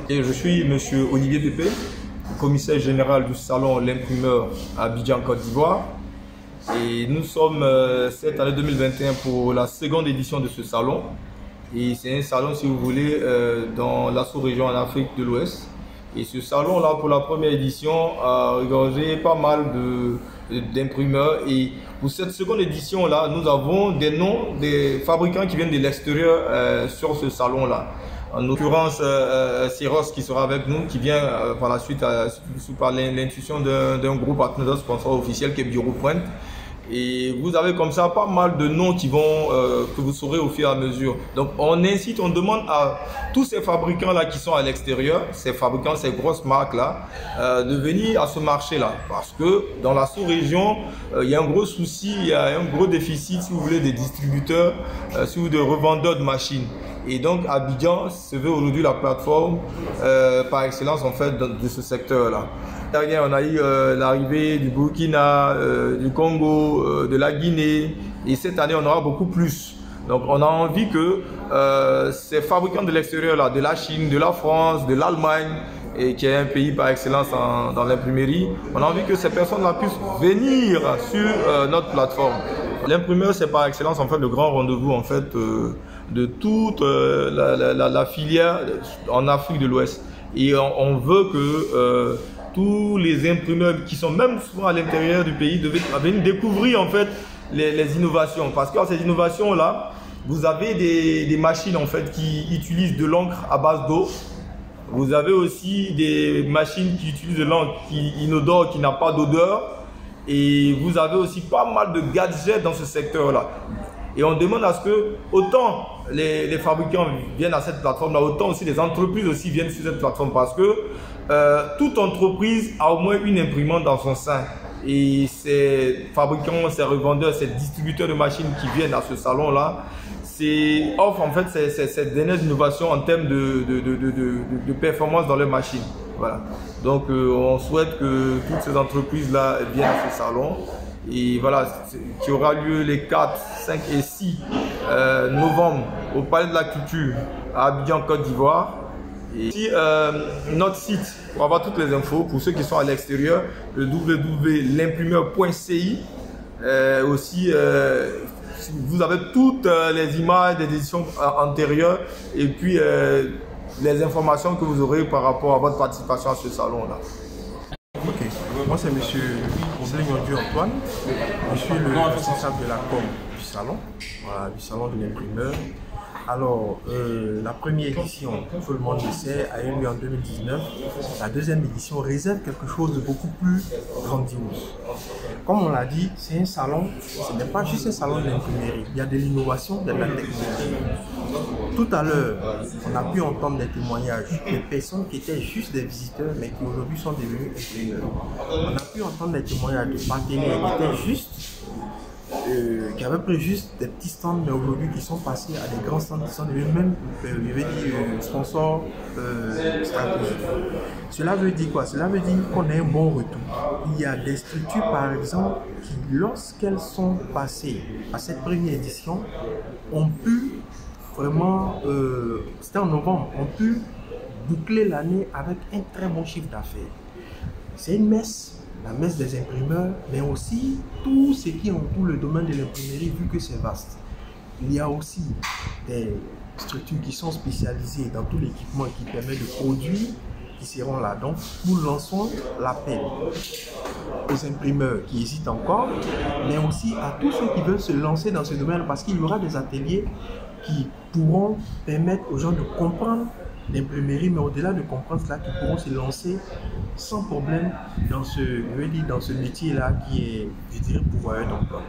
Et je suis monsieur Olivier Pépé, commissaire général du salon L'Imprimeur à Abidjan, Côte d'Ivoire. Et nous sommes cette année 2021 pour la seconde édition de ce salon. Et c'est un salon, si vous voulez, dans la sous-région en Afrique de l'Ouest. Et ce salon-là, pour la première édition, a regardé pas mal d'imprimeurs. Et pour cette seconde édition-là, nous avons des noms des fabricants qui viennent de l'extérieur sur ce salon-là. En l'occurrence, c'est Ross qui sera avec nous, qui vient par la suite par l'intuition d'un groupe partenaire sponsor officiel qui est Bureau Point. Et vous avez comme ça pas mal de noms qui vont, que vous saurez au fur et à mesure. Donc on incite, on demande à tous ces fabricants-là qui sont à l'extérieur, ces fabricants, ces grosses marques-là, de venir à ce marché-là. Parce que dans la sous-région, il y a un gros souci, il y a un gros déficit, si vous voulez, des distributeurs, si vous voulez, de revendeurs de machines. Et donc Abidjan se veut aujourd'hui la plateforme par excellence en fait de ce secteur-là. Derrière, on a eu l'arrivée du Burkina, du Congo, de la Guinée, et cette année on aura beaucoup plus. Donc on a envie que ces fabricants de l'extérieur, là, de la Chine, de la France, de l'Allemagne, et qui est un pays par excellence dans l'imprimerie, on a envie que ces personnes-là puissent venir sur notre plateforme. L'imprimeur, c'est par excellence en fait le grand rendez-vous en fait de toute la filière en Afrique de l'Ouest. Et on veut que tous les imprimeurs qui sont même souvent à l'intérieur du pays viennent découvrir en fait les innovations. Parce que dans ces innovations-là, vous avez des machines en fait qui utilisent de l'encre à base d'eau. Vous avez aussi des machines qui utilisent de l'encre inodore, qui n'a pas d'odeur. Et vous avez aussi pas mal de gadgets dans ce secteur-là. Et on demande à ce que autant les fabricants viennent à cette plateforme-là, autant aussi les entreprises aussi viennent sur cette plateforme. Parce que toute entreprise a au moins une imprimante dans son sein. Et ces fabricants, ces revendeurs, ces distributeurs de machines qui viennent à ce salon-là, offre en fait cette dernière innovation en termes de performance dans leurs machines. Voilà. Donc on souhaite que toutes ces entreprises-là viennent à ce salon. Et voilà, qui aura lieu les 4, 5 et 6 novembre au Palais de la Culture à Abidjan, Côte d'Ivoire. Et ici, notre site pour avoir toutes les infos pour ceux qui sont à l'extérieur, le www.l'imprimeur.ci. Aussi, vous avez toutes les images des éditions antérieures et puis les informations que vous aurez par rapport à votre participation à ce salon-là. Ok, moi c'est monsieur Antoine, je suis le responsable de la com du salon, voilà, du salon de l'imprimeur. Alors, la première édition, tout le monde le sait, a eu lieu en 2019. La deuxième édition réserve quelque chose de beaucoup plus grandiose. Comme on l'a dit, c'est un salon, ce n'est pas juste un salon de l'imprimerie. Il y a de l'innovation, il y a de la technologie. Tout à l'heure, on a pu entendre des témoignages de personnes qui étaient juste des visiteurs, mais qui aujourd'hui sont devenus imprimeurs. On a pu entendre des témoignages de partenaires qui étaient juste qui avaient pris juste des petits stands, mais aujourd'hui qui sont passés à des grands stands qui sont devenus même, je vais dire, sponsors stratégiques. Cela veut dire quoi? Cela veut dire qu'on a un bon retour. Il y a des structures, par exemple, qui, lorsqu'elles sont passées à cette première édition, ont pu vraiment, c'était en novembre, ont pu boucler l'année avec un très bon chiffre d'affaires. C'est une messe. La messe des imprimeurs, mais aussi tout ce qui entoure le domaine de l'imprimerie, vu que c'est vaste. Il y a aussi des structures qui sont spécialisées dans tout l'équipement qui permet de produire, qui seront là. Donc, nous lançons l'appel aux imprimeurs qui hésitent encore, mais aussi à tous ceux qui veulent se lancer dans ce domaine, parce qu'il y aura des ateliers qui pourront permettre aux gens de comprendre l'imprimerie, mais au-delà de comprendre cela, qui pourront se lancer sans problème dans ce métier-là qui est, je dirais, pourvoyeur d'emploi.